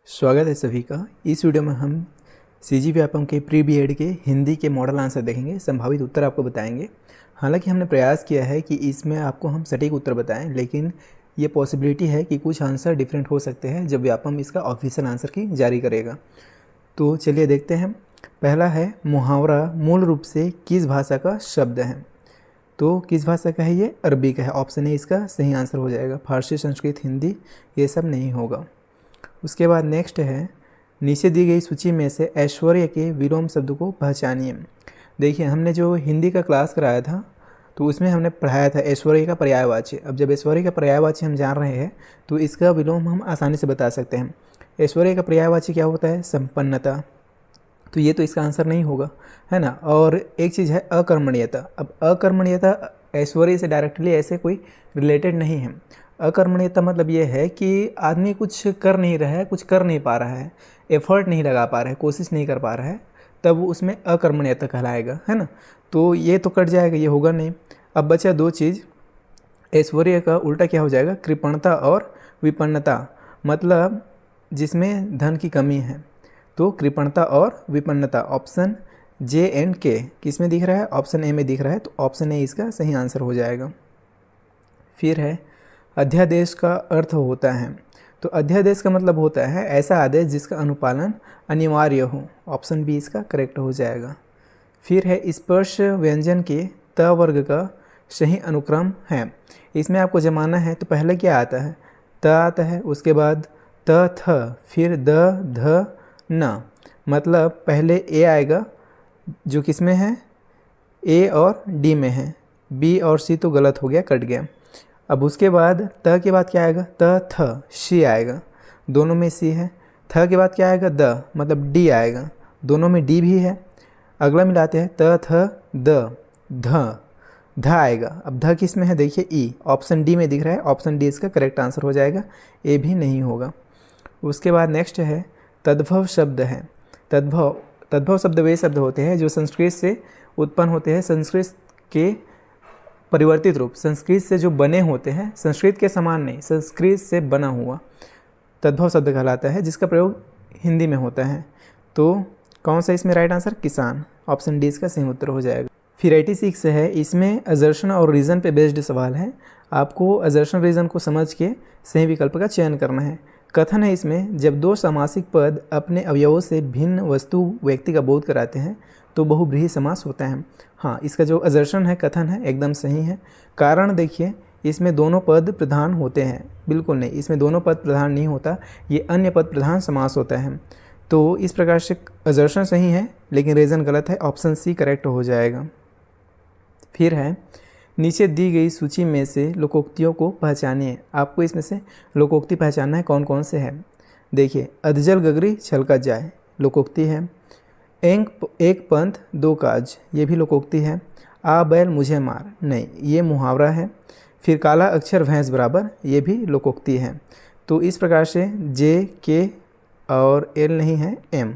स्वागत है सभी का। इस वीडियो में हम सीजी व्यापम के प्री बीएड के हिंदी के मॉडल आंसर देखेंगे, संभावित उत्तर आपको बताएंगे। हालांकि हमने प्रयास किया है कि इसमें आपको हम सटीक उत्तर बताएं, लेकिन ये पॉसिबिलिटी है कि कुछ आंसर डिफरेंट हो सकते हैं जब व्यापम इसका ऑफिशियल आंसर की जारी करेगा। तो चलिए देखते हैं। पहला है मुहावरा मूल रूप से किस भाषा का शब्द है? तो किस भाषा का है? ये अरबी का है। ऑप्शन ए इसका सही आंसर हो जाएगा। फारसी, संस्कृत, हिंदी ये सब नहीं होगा। उसके बाद नेक्स्ट है, नीचे दी गई सूची में से ऐश्वर्य के विलोम शब्द को पहचानिए। देखिए, हमने जो हिंदी का क्लास कराया था तो उसमें हमने पढ़ाया था ऐश्वर्य का पर्यायवाची। अब जब ऐश्वर्य का पर्यायवाची हम जान रहे हैं तो इसका विलोम हम आसानी से बता सकते हैं। ऐश्वर्य का पर्यायवाची क्या होता है? संपन्नता। तो ये तो इसका आंसर नहीं होगा, है ना। और एक चीज़ है अकर्मण्यता। अब अकर्मण्यता ऐश्वर्य से डायरेक्टली ऐसे कोई रिलेटेड नहीं है। अकर्मण्यता मतलब ये है कि आदमी कुछ कर नहीं रहा है, कुछ कर नहीं पा रहा है, एफर्ट नहीं लगा पा रहा है, कोशिश नहीं कर पा रहा है, तब उसमें अकर्मण्यता कहलाएगा, है ना। तो ये तो कट जाएगा, ये होगा नहीं। अब बचा दो चीज़। ऐश्वर्य का उल्टा क्या हो जाएगा? कृपणता और विपन्नता, मतलब जिसमें धन की कमी है। तो कृपणता और विपन्नता ऑप्शन जे एंड के किस में दिख रहा है? ऑप्शन ए में दिख रहा है। तो ऑप्शन ए इसका सही आंसर हो जाएगा। फिर है अध्यादेश का अर्थ होता है। तो अध्यादेश का मतलब होता है ऐसा आदेश जिसका अनुपालन अनिवार्य हो। ऑप्शन बी इसका करेक्ट हो जाएगा। फिर है स्पर्श व्यंजन के त वर्ग का सही अनुक्रम है। इसमें आपको जमाना है। तो पहले क्या आता है? त आता है, उसके बाद त थ, फिर द ध न, मतलब पहले ए आएगा जो किस में है? ए और डी में है। बी और सी तो गलत हो गया, कट गया। अब उसके बाद त के बाद क्या आएगा? त थ, शी आएगा, दोनों में सी है। थ के बाद क्या आएगा? द, मतलब डी आएगा, दोनों में डी भी है। अगला मिलाते हैं, त थ द ध, ध आएगा। अब ध किस में है? देखिए ई, ऑप्शन डी में दिख रहा है। ऑप्शन डी इसका करेक्ट आंसर हो जाएगा, ए भी नहीं होगा। उसके बाद नेक्स्ट है तद्भव शब्द है। तद्भव शब्द वे शब्द होते हैं जो संस्कृत से उत्पन्न होते हैं, संस्कृत के परिवर्तित रूप, संस्कृत से जो बने होते हैं, संस्कृत के समान नहीं, संस्कृत से बना हुआ तद्भव शब्द कहलाता है, जिसका प्रयोग हिंदी में होता है। तो कौन सा इसमें राइट आंसर? किसान। ऑप्शन डी इसका सही उत्तर हो जाएगा। फिर 86 है, इसमें असर्शन और रीज़न पे बेस्ड सवाल है। आपको असर्शन रीज़न को समझ के सही विकल्प का चयन करना है। कथन है इसमें, जब दो समासिक पद अपने अवयवों से भिन्न वस्तु व्यक्ति का बोध कराते हैं तो बहुब्रीहि समास होता है। हाँ, इसका जो असर्शन है, कथन है, एकदम सही है। कारण देखिए, इसमें दोनों पद प्रधान होते हैं। बिल्कुल नहीं, इसमें दोनों पद प्रधान नहीं होता, ये अन्य पद प्रधान समास होता है। तो इस प्रकार से असर्शन सही है, लेकिन रीज़न गलत है। ऑप्शन सी करेक्ट हो जाएगा। फिर है, नीचे दी गई सूची में से लोकोक्तियों को पहचानिए। आपको इसमें से लोकोक्ति पहचानना है कौन कौन से है। देखिए, अधजल गगरी छलका जाए, लोकोक्ति है। एक पंथ दो काज, ये भी लोकोक्ति है। आ बैल मुझे मार, नहीं, ये मुहावरा है। फिर काला अक्षर भैंस बराबर, ये भी लोकोक्ति है। तो इस प्रकार से जे के और एल नहीं है, एम,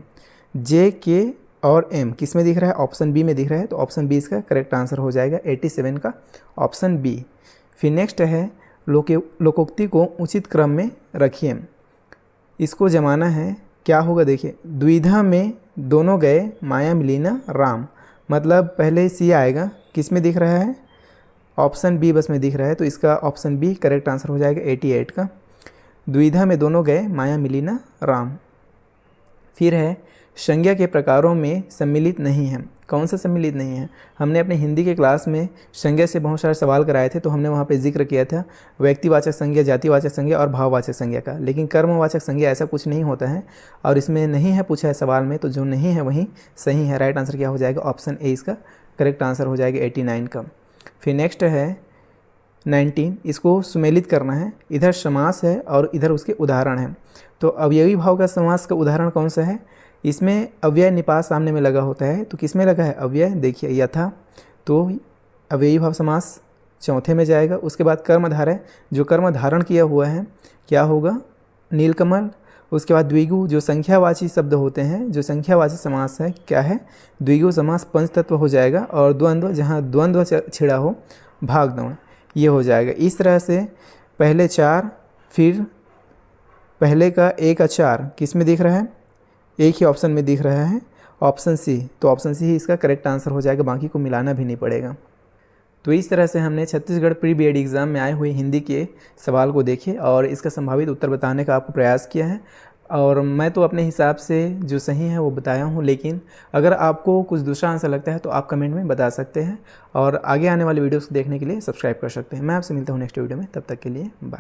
जे के और एम किस में दिख रहा है? ऑप्शन बी में दिख रहा है। तो ऑप्शन बी इसका करेक्ट आंसर हो जाएगा, 87 का ऑप्शन बी। फिर नेक्स्ट है, लोकोक्ति को उचित क्रम में रखिए। इसको जमाना है, क्या होगा? देखिए, द्विधा में दोनों गए, माया मिली ना राम, मतलब पहले सी आएगा, किस में दिख रहा है? ऑप्शन बी बस में दिख रहा है। तो इसका ऑप्शन बी करेक्ट आंसर हो जाएगा, 88 का। द्विधा में दोनों गए, माया मिली ना राम। फिर है, संज्ञा के प्रकारों में सम्मिलित नहीं है। कौन सा सम्मिलित नहीं है? हमने अपने हिंदी के क्लास में संज्ञा से बहुत सारे सवाल कराए थे, तो हमने वहाँ पे जिक्र किया था व्यक्तिवाचक संज्ञा, जातिवाचक संज्ञा और भाववाचक संज्ञा का। लेकिन कर्मवाचक संज्ञा ऐसा कुछ नहीं होता है, और इसमें नहीं है पूछा है सवाल में, तो जो नहीं है वही सही है। राइट आंसर क्या हो जाएगा? ऑप्शन ए इसका करेक्ट आंसर हो जाएगा, 89 का। फिर नेक्स्ट है 19, इसको सुमेलित करना है। इधर समास है और इधर उसके उदाहरण हैं। तो अवयवी भाव का समास का उदाहरण कौन सा है? इसमें अव्यय निपात सामने में लगा होता है। तो किस में लगा है? अव्यय। देखिए, यथा, तो अव्ययी भाव समास चौथे में जाएगा। उसके बाद कर्मधार है, जो कर्म धारण किया हुआ है, क्या होगा? नीलकमल। उसके बाद द्विगु, जो संख्यावाची शब्द होते हैं, जो संख्यावाची समास है, क्या है? द्विगु समास पंच तत्व हो जाएगा। और द्वंद्व, जहाँ द्वंद्व छिड़ा हो, भाग दौड़, ये हो जाएगा। इस तरह से पहले 4, फिर पहले का A का 4 किस में दिख रहा है? एक ही ऑप्शन में दिख रहा है, ऑप्शन सी। तो ऑप्शन सी ही इसका करेक्ट आंसर हो जाएगा, बाकी को मिलाना भी नहीं पड़ेगा। तो इस तरह से हमने छत्तीसगढ़ प्री बीएड एग्ज़ाम में आए हुए हिंदी के सवाल को देखे और इसका संभावित उत्तर बताने का आपको प्रयास किया है। और मैं तो अपने हिसाब से जो सही है वो बताया हूँ, लेकिन अगर आपको कुछ दूसरा आंसर लगता है तो आप कमेंट में बता सकते हैं और आगे आने वाले वीडियोस देखने के लिए सब्सक्राइब कर सकते हैं। मैं आपसे मिलता हूँ नेक्स्ट वीडियो में, तब तक के लिए बाय।